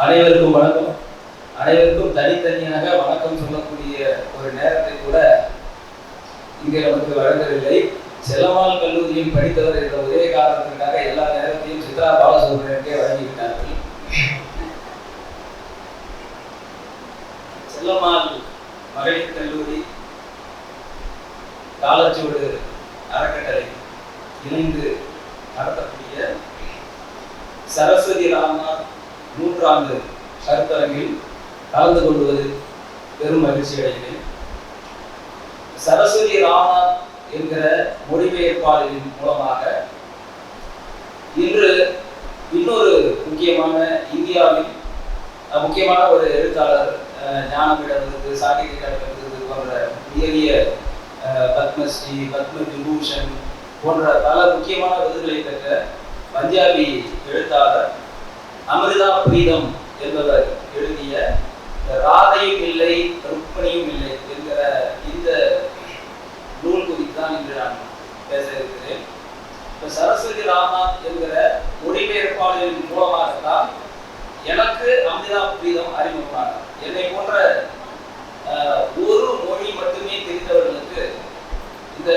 அனைவருக்கும் வணக்கம். அனைவருக்கும் தனித்தனியாக வணக்கம் சொல்லக்கூடிய ஒரு நேரத்தை கூட இங்கே நமக்கு வழங்கவில்லை. செல்லம்மாள் கல்லூரியில் படித்தவர் என்ற ஒரே காரணத்திற்காக எல்லா நேரத்தையும் சித்ரா பாலசுப்ரமணியனுக்கே வழங்கிவிட்டார்கள். செல்லம்மாள் மகளிர் கல்லூரி காலச்சுவடு அறக்கட்டளை இணைந்து நடத்தக்கூடிய சரஸ்வதி ராமநாத் 3ஆண்டு கருத்தரங்கில் கலந்து கொள்வது பெரும் மகிழ்ச்சி அடைகிறேன். சரஸ்வதி ராமநாத் என்கிற மொழிபெயர்ப்பாளரின் மூலமாக இன்று இன்னொரு முக்கியமான இந்தியாவில் முக்கியமான ஒரு எழுத்தாளர் ஞானபீட விருது, சாகித்ய அகாடமி விருது போன்ற உயரிய பத்மஸ்ரீ, பத்ம விபூஷன் போன்ற பல முக்கியமான விருதுகளை பெற்ற பஞ்சாபி எழுத்தாளர் அமிர்தா பிரீதம் என்பவர் எழுதிய ராதையும் இல்லை ருக்மணியும் இல்லை என்கிற இந்த நூல் குறித்து தான் இன்று நான் பேச இருக்கிறேன். சரஸ்வதி ராமநாத் என்கிற மொழிபெயர்ப்பாளரின் மூலமாகத்தான் எனக்கு அமிர்தா பிரீதம் அறிமுகமானார். என்னை போன்ற ஒரு மொழி மட்டுமே தெரிந்தவர்களுக்கு இந்த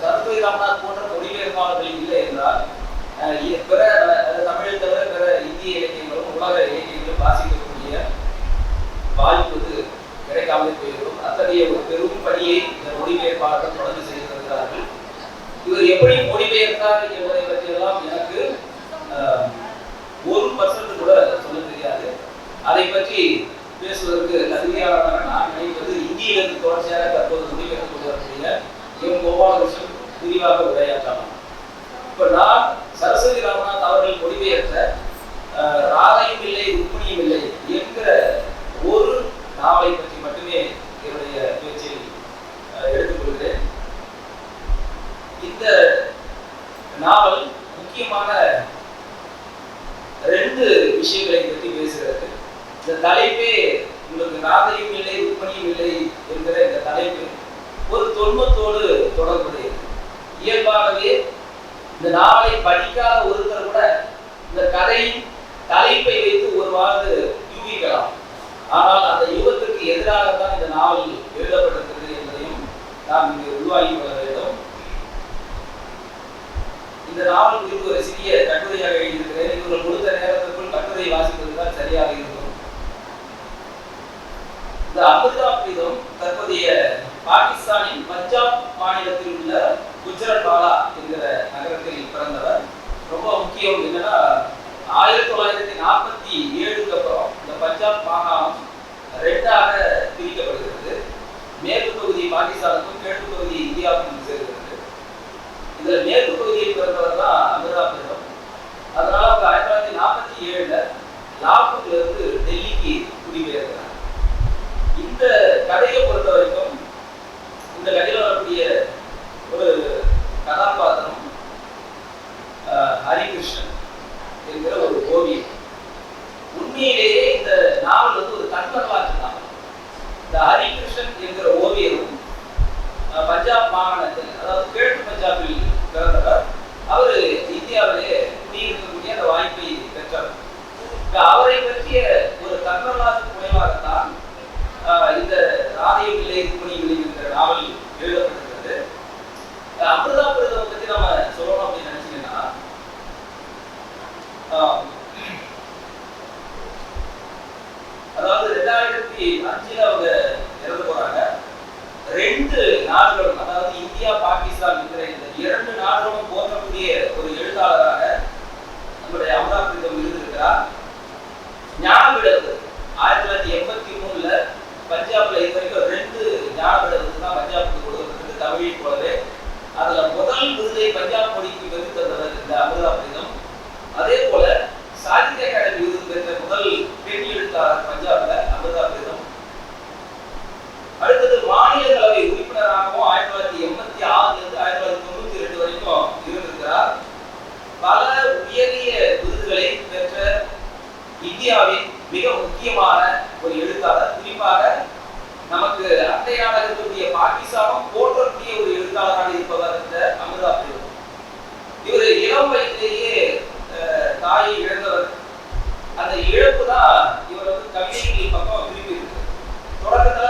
சரஸ்வதி ராமநாத் போன்ற மொழிபெயர்ப்பாளர்கள் இல்லை என்றால் பிற தமிழை தவிர பிற இந்திய இலக்கியங்களும் உலக இலக்கியங்களும் வாசிக்கக்கூடிய வாய்ப்பு கிடைக்காமலே போய்விடும். அத்தகைய ஒரு பெரும் பணியை இந்த மொழிபெயர்ப்பாளர்கள் தொடர்ந்து செய்து வருகிறார்கள். இவர் எப்படி மொழிபெயர்த்தார் என்பதை பற்றியெல்லாம் எனக்கு 1% கூட சொல்ல தெரியாது. அதை பற்றி பேசுவதற்கு தகுதியான நான் நினைப்பது இந்தியிலிருந்து தொடர்ச்சியாக தற்போது மொழிபெயர்த்து கொண்டு வரக்கூடிய எம் கோபாலகிருஷ்ணன் விரிவாக உரையாற்றலாம். இப்ப நான் சரஸ்வதி ராமநாத் அவர்கள் மொழிபெயர்த்த ராதையும் இல்லை ருக்மணியும் இல்லை என்கிற ஒரு நாவலை பற்றி மட்டுமே என்னுடைய பேச்சில் எடுத்துக்கொள்கிறேன். இந்த நாவல் முக்கியமான 2 விஷயங்களை பற்றி பேசுகிறது. இந்த தலைப்பே உங்களுக்கு ராதையும் இல்லை ருக்மணியும் இல்லை என்கிற இந்த தலைப்பு ஒரு தொன்மத்தோடு தொடர்புடையது. இயல்பாகவே இந்த நாவலை படிக்காத ஒருத்தர் கூட இந்த கதையின் தலைப்பை வைத்து ஒருவாறு யூகிக்கலாம். ஆனால் அந்த யுகத்திற்கு எதிராகத்தான் இந்த நாவல் எழுதப்பட்டிருக்கிறது என்பதையும் நாம் இங்கு உருவாகி கொள்ள வேண்டும். இந்த நாவல் குறித்து ஒரு சிறிய கட்டுரையாக எழுதியிருக்கிறேன். இவர்கள் கொடுத்த நேரத்திற்குள் கட்டுரை வாசிப்பதுதான் சரியாக இருக்கும். இந்த அமிர்தா பிரீதம் தற்போதைய பாகிஸ்தானின் பஞ்சாப் மாநிலத்தில் உள்ள குஜ்ரன்வாலா என்கிற நகரத்தில் பிறந்தவர். ரொம்ப முக்கியம் என்னன்னா 1947க்கு அப்புறம் இந்த பஞ்சாப் மாகாணம் 2ஆக பிரிக்கப்படுகிறது. மேற்கு பகுதி பாகிஸ்தானுக்கும் கிழக்கு பகுதி இந்தியாவுக்கும் சேர்கிறது. இதுல மேற்கு பகுதியில் பிறந்தவர் தான் அமிர்தா பிரீதம். அதனால அவங்க 1947ல லாகூர்ல இருந்து டெல்லிக்கு குடிபெயர்க்கிறார். இந்த கதையை பொறுத்த வரைக்கும் இந்த கதையில் வரக்கூடிய ஒரு கதாபாத்திரம் ஹரிகிருஷ்ணன் என்கிற ஒரு ஓவியம். உண்மையிலேயே இந்த நாவல் ஒரு தன்வரலாற்று நாவல். இந்த ஹரிகிருஷ்ணன் என்கிற ஓவியரும் பஞ்சாப் மாகாணத்தில், அதாவது கிழக்கு பஞ்சாபில் பிறந்தவர். அவர் இந்தியாவிலே குடியிருக்கக்கூடிய அந்த வாய்ப்பை பெற்றவர். அவரை பற்றிய ஒரு தன்வரலாற்று குறைவாகத்தான் இந்த ராதையும் இல்லை ருக்மணியும் இல்லை என்கிற நாவல் எழுதப்பட்டிருக்கிறது. அமிர்தா பிரீதம் பற்றி நம்ம சொல்லணும் அப்படின்னு நினைச்சீங்கன்னா, அதாவது 2005 அவங்க இறந்து போறாங்க. 2 நாடுகளும், அதாவது இந்தியா பாகிஸ்தான் இருக்கிற இந்த 2 நாடுகளும் போற்றக்கூடிய ஒரு எழுத்தாளராக நம்முடைய அமிர்தா பிரீதம் இருந்திருக்கிறார். ஞானபீட 1983ல பஞ்சாப்ல இது வரைக்கும் 2 ஞானபீட தான் பஞ்சாபுக்கு கொடுக்கப்பட்டது, தமிழை போலவே. அதுல முதல் விருதை பஞ்சாப் மொழிக்கு பெற்று தந்தவர் இந்த அமிர்தா பிரீதம். அதே போல சாகித்ய அகாடமி விருது பெற்ற முதல் பெண் எழுத்தாளர் பஞ்சாப்ல அமிர்தா பிரீதம். அடுத்தது மாநிலங்களவை உறுப்பினராகவும் 1986லிருந்து 1992 வரைக்கும் இருந்திருக்கிறார். பல உயரிய விருதுகளை பெற்ற இந்தியாவின் மிக முக்கியமான ஒரு எழுத்தாளர். குறிப்பாக நமக்கு அண்டையாக இருக்கக்கூடிய பாகிஸ்தானும் போற்றக்கூடிய ஒரு எழுத்தாளராக இருப்பவர் இந்த அமிர்தா பிரீதம். இவர் இளம் வயதிலேயே தாயை இழந்தவர். அந்த இழப்பு தான் இவர் கவிதைகளின் பக்கம் திருப்பி இருக்கு. தொடக்கத்துல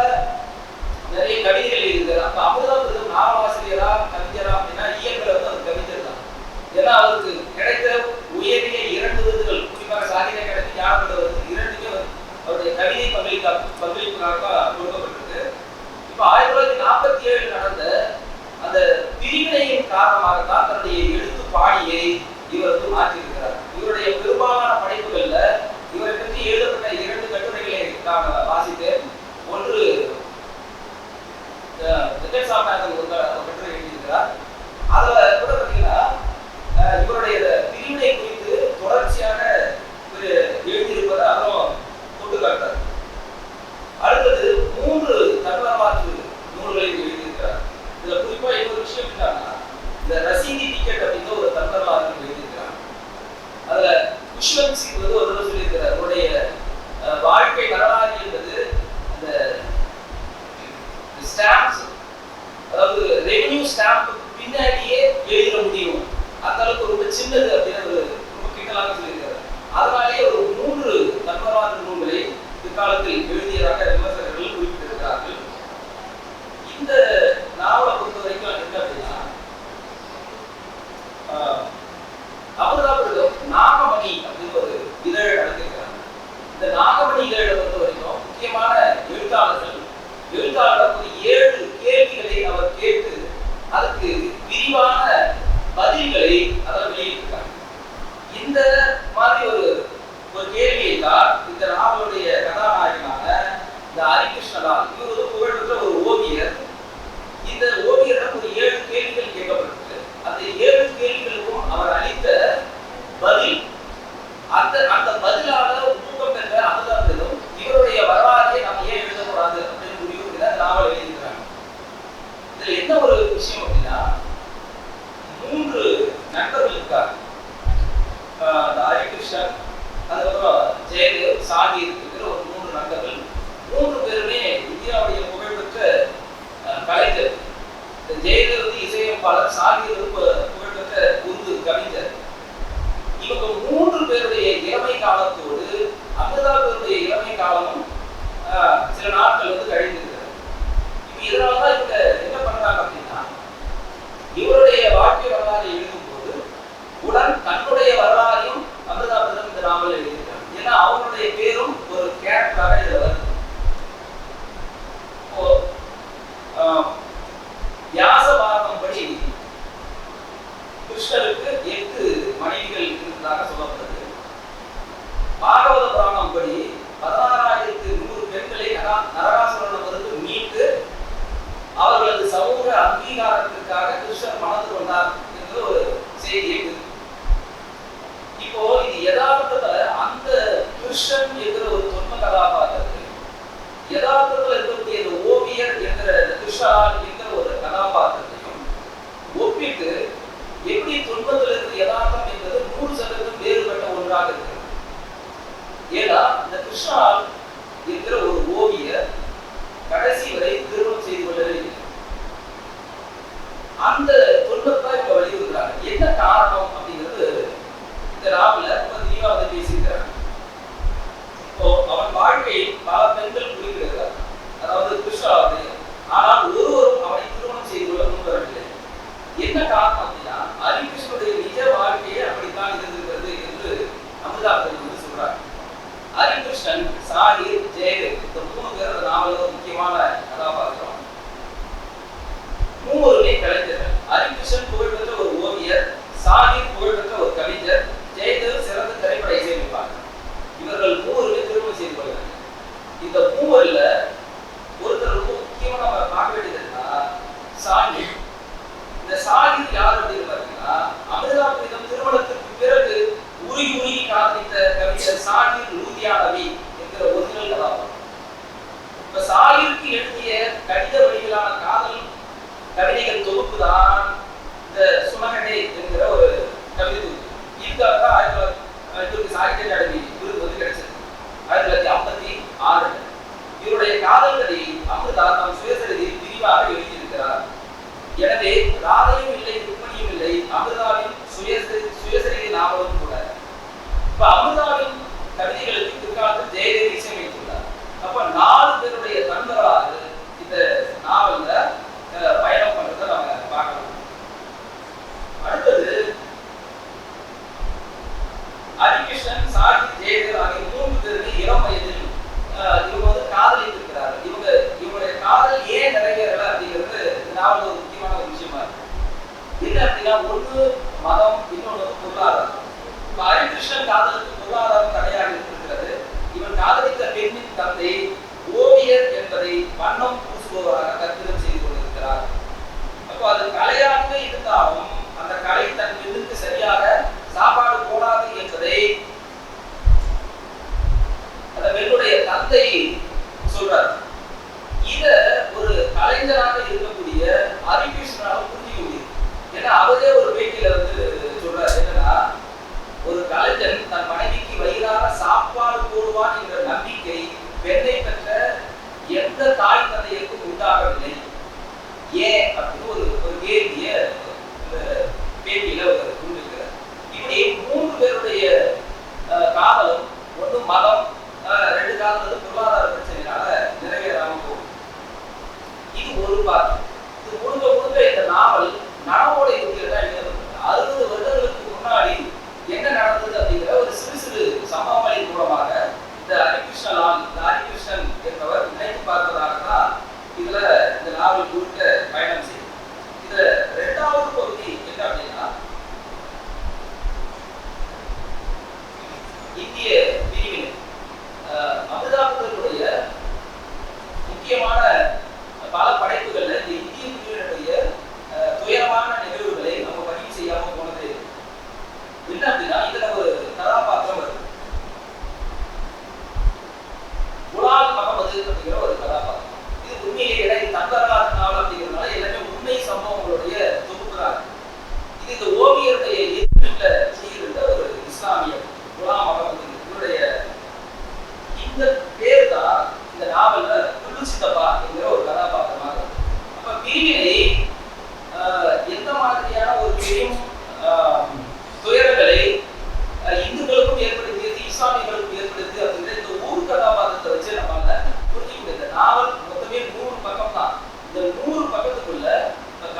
நிறைய கவிதைகள் இருக்குது. அப்ப அமிர்தாமிருதம் நாவலாசிரியரா கவிஞரா அப்படின்னா இயற்கை அது கவிஞர் தான். ஏன்னா அவருக்கு கிடைத்த உயரிய 2 விருதுகள், குறிப்பாக சாகித்ய அகாடமி, ஞானபீட விருது, 2மே அவருடைய கவிதை பங்களிப்புக்காக கொடுக்கப்பட்டிருக்கு. இப்ப 1947 நடந்த அந்த பிரிவினையின் காரணமாக தான் தன்னுடைய எழுத்து பாணியை இவர் மாற்றியிருக்கிறார். இவருடைய பெரும்பாலான படைப்புகள்ல இவரை பற்றி எழுதப்பட்ட 2 கட்டுரைகளை நான் வாசித்தேன். ஒன்று கட்டுரை எழுதியிருக்கிறார். அதுல கூட பார்த்தீங்கன்னா இவருடைய பிரிவினை குறித்து தொடர்ச்சியாக எழுதியிருப்பதை அவரும் கொண்டு காட்டார். அடுத்தது 3 தன்வரலாற்று நூல்களை எழுதியிருக்கிறார். இதுல குறிப்பா இன்னொரு விஷயம் என்னன்னா, இந்த ரசீதி டிக்கெட் அப்படிங்கிற ஒரு தன்வரலாற்று எழுதியிருக்கிறார். அதுல குஷ்வந்த் சிங் ஒரு தடவை சொல்லியிருக்கிறார், அவருடைய வாழ்க்கை வரலாறு என்பது அந்த ஸ்டாம்ப்ஸ், அதாவது ரெவென்யூ ஸ்டாம்ப் பின்னாடியே எழுத முடியும், அந்த அளவுக்கு ரொம்ப சின்னது அப்படின்னு ஒரு ரொம்ப கிண்டலாக சொல்லியிருக்காரு. அதனாலேயே ஒரு 3 தன்வரலாற்று நூல்களை பிற்காலத்தில் எழுதியதாக விமர்சகர்கள் குறிப்பிட்டிருக்கிறார்கள். இந்த நாவலை பொறுத்த வரைக்கும் என்ன அப்படின்னா, அமிர்தாமிருதம் நாகமணி அப்படின்னு ஒரு இதழ் நடத்திருக்கிறாங்க. இந்த நாகமணி இதழை பொறுத்த வரைக்கும் முக்கியமான எழுத்தாளர் ஒரு 7 கேள்விகளை அவர் கேட்டு அதுக்கு விரிவான பதில்களை அதில் வெளியிட்டிருக்காங்க. இந்த மாதிரி ஒரு கேள்வியை தான் இந்த நாவலுடைய கதாநாயகனான இந்த ஹரிகிருஷ்ணலால், இவர் ஒரு புகழ்பெற்ற ஒரு ஓவியர். இந்த ஓவியரிடம் ஒரு 7 கேள்விகள் கேட்கப்பட்டிருக்கு. அந்த 7 கேள்விகளுக்கும் அவர் அளித்த பதில், அந்த பதிலாக ஊக்கம் பெற்ற அமிர்தாமிருதம் இவருடைய வரலாறை நம்ம ஏன் எழுதக்கூடாது அப்படின்னு முடிவு நாவல் எழுதியிருக்கிறாங்க. இதுல என்ன ஒரு விஷயம் அப்படின்னா, 3 நண்பர்கள் இருக்காங்க. ஹரிகிருஷ்ணன், அதுக்கப்புறம் ஜெயதேவ், சாகிர் இருக்கிற ஒரு 3 நண்பர்கள். 3 பேருமே இந்தியாவுடைய புகழ்பெற்ற கலைஞர். ஜெயதேவ் இசையமைப்பாளர், சாகிர் புகழ்பெற்ற உருது கவிஞர். இவங்க 3 பேருடைய இளமை காலத்தோடு அமிர்தாமிருதத்துடைய இளமை காலமும் சில நாட்கள் கழிந்திருக்கிறது. இதனாலதான் இவங்க என்ன பண்றாங்க அப்படின்னா, இவருடைய வாழ்க்கை வரலாறு எழுதும் போது உடன் தன்னுடைய வரலாறையும் அமிர்தாமிருதம் இந்த நாவல் எழுதியிருக்காங்க. ஏன்னா அவருடைய பேரும் ஒரு கேரக்டராக இதுல வருது. இப்போ வியாச பாரதம் படி கிருஷ்ணருக்கு 8 மனைவிகள் இருந்ததாக சொல்லப்படுது. பாகவத புராணம் படி 16,100 பெண்களை நரகாசுரனிடமிருந்து மீட்டு அவர்களது சமூக அங்கீகாரத்திற்காக கிருஷ்ணர் மணந்து கொண்டார் என்ற ஒரு செய்தி இருக்கு. இப்போ இது யதார்த்தத்துல அந்த கிருஷ்ணன் என்கிற ஒரு தொன்ம கதாபாத்திரத்தை யதார்த்தத்துல இருக்கக்கூடிய இந்த ஓவியர் என்கிற கிருஷ்ணால் என்கிற ஒரு கதாபாத்திரத்தையும் ஒப்பிட்டு எப்படி துன்பத்தில் இருக்கிற யதார்த்தம் என்பது 100% வேறுபட்ட ஒன்றாக இருக்கு. ஏன்னா இந்த கிருஷ்ணால் என்கிற ஒரு ஓவியர் கடைசி வரை திருமணம் செய்து கொள்ளவே இல்லை. அந்த துன்பத்தை இப்ப வலியுறுத்துறாங்க. என்ன காரணம் அப்படிங்கிறது இந்த நாவல ரொம்ப தெளிவா பேசியிருக்கிறாங்க. இப்போ அவன் வாழ்க்கையில் பல பெண்கள் குறிப்பிடுகிறார், அதாவது கிருஷ்ணாவது. ஆனால் ஒருவரும் அவனை திருமணம் செய்து கொள்ள முன்வரவில்லை. என்ன காரணம் அப்படின்னா, ஹரிகிருஷ்ணனுடைய நிஜ வாழ்க்கையே அப்படித்தான் இருந்திருக்கிறது என்று அமிர்தாமிருதம் சொல்றாங்க. ஹரிகிருஷ்ணன், சாகிர், ஜெயதேவ் இந்த 3 பேர் அந்த நாவலோட முக்கியமான கதாபாத்திரம். 3 கலைஞர்கள். ஹரிகிருஷ்ணன் புகழ்பெற்ற ஒரு ஓவியர், சாகிர் புகழ்பெற்ற ஒரு கவிஞர், ஜெயதேவ் சிறந்த திரைப்பட இசையமைப்பாளர். இவர்கள் 3 திருமணம் செய்து கொள்கிறார்கள். இந்த 3ல ஒருத்தர் ரொம்ப முக்கியமா நம்ம பார்க்க வேண்டியதுன்னா சாகிர். இந்த சாகிர் யார் அப்படின்னு பார்த்தீங்கன்னா, அமிர்தாமிருதம் திருமணத்திற்கு பிறகு உருகி காத்தித்த கவிஞர் சாகிர் லூதியானவி என்கிற ஒரிஜினல் கதாபாத்திரம். இப்ப சாகிருக்கு எழுதிய கடித வடிவிலான காதல் கவிதைகள் தொகுப்பு தான் இந்த சுனகடே என்கிற ஒரு கவிதை தொகுப்பு. இதுக்காக தான் 1900 சாகித்ய அகாடமி விருது கிடைச்சது 1956. இவருடைய காதல் கதை அமிர்தா தம் சுயசரிதையில் விரிவாக எழுதியிருக்கிறார். எனவே ராதையும் இல்லை, ருக்மணியும் இல்லை, அமிர்தாவின் சுயசரிதை நாவலும் கூட. இப்ப அமிர்தாவின் கவிதை கருத்தை சொல்றாரு. இத ஒரு கலைஞராக இருக்கக்கூடிய ஹரிகிருஷ்ணனால புரிஞ்சுக்க முடியும். ஏன்னா அவரே ஒரு பேட்டியில சொல்றாரு என்னன்னா, ஒரு கலைஞன் தன் மனைவிக்கு வயிறார சாப்பாடு போடுவான் என்ற நம்பிக்கை பெண்ணை பெற்ற எந்த தாய் தந்தையருக்கும் உண்டாகவில்லை. ஏன் அப்படின்னு ஒரு கேள்விய பேட்டியில முன்வைக்கிறார். இப்படி 3 பேருடைய காதலும், ஒன்று மதம், 2 காதல் பொருளாதார பிரச்சனைனால நிறைவேறாம போகும். இது ஒரு பாட்டு. இது முழுக்க இந்த நாவல் நனவோட இருக்கிறதா எழுதப்பட்டது. 60 வருடங்களுக்கு முன்னாடி என்ன நடந்தது அப்படிங்கிற ஒரு சிறு சம்பவங்களின் மூலமாக இந்த ஹரிகிருஷ்ணன் என்பவர் நினைத்து பார்ப்பதாக தான் இதுல இந்த நாவல் முழுக்க பயணம் செய்யும். இதுல 2வது பகுதி என்ன அப்படின்னா, இந்திய பிரிவினை அமிர்தாபுரத்துடைய முக்கியமான பல படைப்புகள்ல இந்த இந்திய பிரிவினுடைய துயரமான நிகழ்வுகளை நம்ம பதிவு செய்யாம போனது என்ன அப்படின்னா, இதுல ஒரு கதாபாத்திரம் வருது. குலாம் முகமது அப்படிங்கிற ஒரு கதாபாத்திரம். இது உண்மையிலேயே தன்வரலாற்று நாவல் அப்படிங்கிறதுனால எல்லாமே உண்மை சம்பவங்களுடைய தொகுப்புதான். இது இந்த ஓவியருடைய எதிர்ப்புல செய்கின்ற ஒரு இஸ்லாமியர் குலாம் முகமது. இவருடைய இந்த பேர் தான் இந்த நாவல்ல குல்லு சித்தப்பா என்கிற ஒரு கதாபாத்திரமாக. அப்ப பிரிவினை எந்த மாதிரியான ஒரு பெரும் துயரங்களை இந்துக்களுக்கும் ஏற்படுத்தியது, இஸ்லாமியர்களுக்கும் ஏற்படுத்தி அப்படிங்கிற இந்த ஊர் கதாபாத்திரத்தை வச்சு நம்மளால புரிஞ்சுக்க முடியாது. இந்த நாவல் மொத்தமே 100 பக்கம் தான். இந்த 100 பக்கத்துக்குள்ள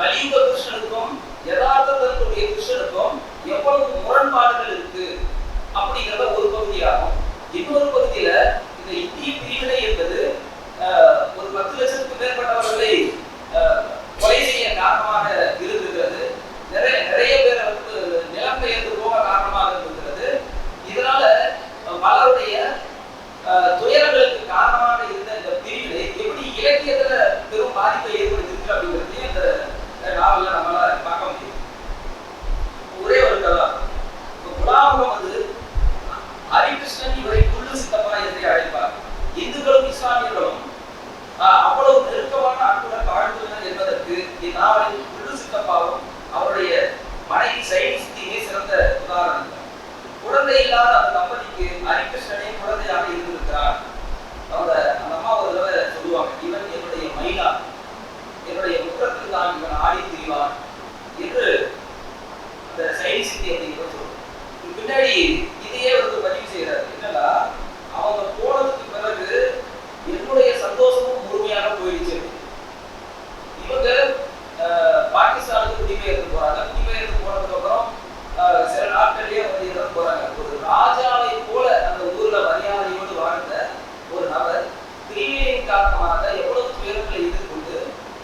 கலியுக கிருஷ்ணனுக்கும் யதார்த்தத்தினுடைய கிருஷ்ணனுக்கும் எவ்வளவு முரண்பாடுகள் இருக்கு அப்படிங்கிறத ஒரு பகுதியாகும். இன்னொரு பகுதியில இந்த இந்திய பிரிவினை என்பது ஒரு 10 லட்சத்துக்கு மேற்பட்டவர்களை கொலை செய்ய காரணமாக இருக்கிறது. நிறைய பேரை நிலம் பெயர்ந்து போக காரணமாக இருக்கிறது. இதனால பலருடைய துயரங்களுக்கு காரணமாக இருந்த இந்த பிரிவினை எப்படி இலக்கியத்துல பெரும் பாதிப்பை ஏற்படுத்திருக்கு அப்படிங்கிறதையும் இந்த நாவல்ல நம்மளால பார்க்க முடியும். ஒரே ஒரு கதா, குலாம் முகமது ஹரிகிருஷ்ணன் இவரை குல்லு சித்தப்பா என்று அழைப்பார். இந்துக்களும் இஸ்லாமியர்களும் அவ்வளவு நெருக்கமான அன்புடன் வாழ்ந்துள்ளனர் என்பதற்கு இந்நாவலில் குல்லு சித்தப்பாவும் அவருடைய மனைவி சைனி சித்தியுமே சிறந்த உதாரணம். குழந்தை இல்லாத அந்த தம்பதிக்கு ஹரிகிருஷ்ணனே குழந்தையாக இருந்திருக்கிறார். அந்த அம்மா ஒரு தடவை சொல்லுவாங்க, இவன் என்னுடைய மயிலா, என்னுடைய முற்றத்தில் தான் இவன் ஆடி திரிவான் என்று அந்த சைனி சித்தி அப்படிங்கிற சொல்லுவாங்க. பின்னாடி இதையே பதிவு செய்யறாரு. என்னன்னா, அவங்க போனதுக்கு பிறகு என்னுடைய சந்தோஷமும் முழுமையாக போயிடுச்சு. இவங்க பாகிஸ்தானுக்கு குடிபெயர்ந்து போறாங்க. குடிபெயர்ந்து போனதுக்கு அப்புறம் சில நாட்களிலேயே இறந்து போறாங்க. ஒரு ராஜாவை போல அந்த ஊர்ல மரியாதையோடு வாழ்ந்த ஒரு நபர் பிரிவினையின் காரணமாக எவ்வளவு துயரங்களை எதிர்கொண்டு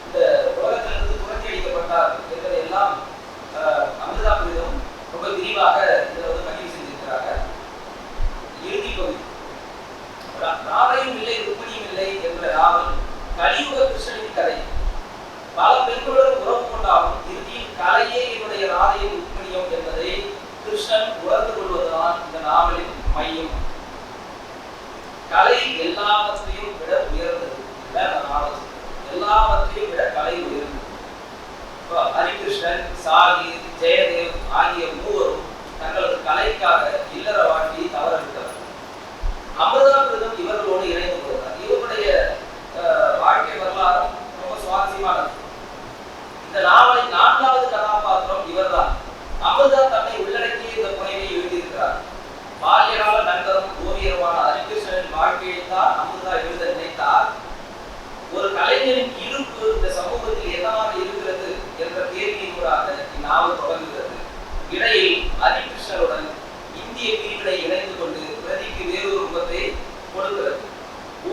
இந்த உலகத்திலிருந்து துரத்தி அடிக்கப்பட்டார் என்பதையெல்லாம் அமிர்தாபுரம் ரொம்ப விரிவாக இதில் பதிவு செஞ்சிருக்கிறாங்க. இறுதி பகுதி ராதையும் இல்லை ருக்மிணியும் இல்லை என்ற நாவல் கலியுக கிருஷ்ணனின் கதை. பல பெண்களுடன் உறவு கொண்டாலும் இறுதியில் கலையே என்னுடைய ராதையும் ருக்மிணியும் என்பதை கிருஷ்ணன் உணர்ந்து கொள்வதுதான் இந்த நாவலின் மையம். கலை எல்லாவற்றையும் விட உயர்ந்தது. எல்லாவற்றையும் விட கலை உயர்ந்தது. ஹரிகிருஷ்ணன், சாகிர், ஜெயதேவ் ஆகிய 3 தங்களது கலைக்காக இல்லற வாழ்க்கையை தவறவிட்டனர். அமிர்தாபுரம் இவர்களோடு இணைந்து கொண்டார். இவருடைய வாழ்க்கை வரலாறும் ரொம்ப சுவாரஸ்யமானது. இந்த நாவலின் 4வது கதாபாத்திரம் இவர்தான். அமிர்தா தன்னை உள்ளடக்கிய இந்த புனைவை எழுதியிருக்கிறார். பால்யகால நண்பரும் ஓவியருமான ஹரிகிருஷ்ணனின் வாழ்க்கையை தான் அமிர்தா எழுத நினைத்தார். ஒரு கலைஞரின் இருப்பு இந்த சமூகத்தில் என்னவாக இருக்கிறது என்ற கேள்வியினூடாக இந்நாவல் தொடங்குகிறது. இடையில் ஹரிகிருஷ்ணனுடன் இந்திய பிரிவினை இணைந்து கொண்டு பிரதிக்கு வேறொரு முகத்தை கொடுக்கிறது.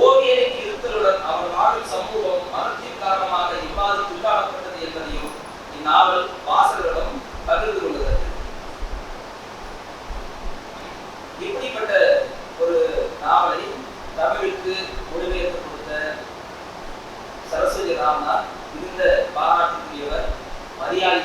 ஓவியனுக்கு இருத்தலுடன் அவர் வாழும் சமூகம் மனத்தின் காரணமாக இவ்வாறு துண்டாடப்பட்டது என்பதையும் இந்நாவல் வாசகர்களிடம் பகிர்ந்து கொள்கிறது. இப்படிப்பட்ட ஒரு நாவலை தமிழுக்கு மொழிபெயர்த்து கொடுத்த சரஸ்வதி ராமநாத் மிகுந்த பாராட்டுக்குரியவர், மரியாதை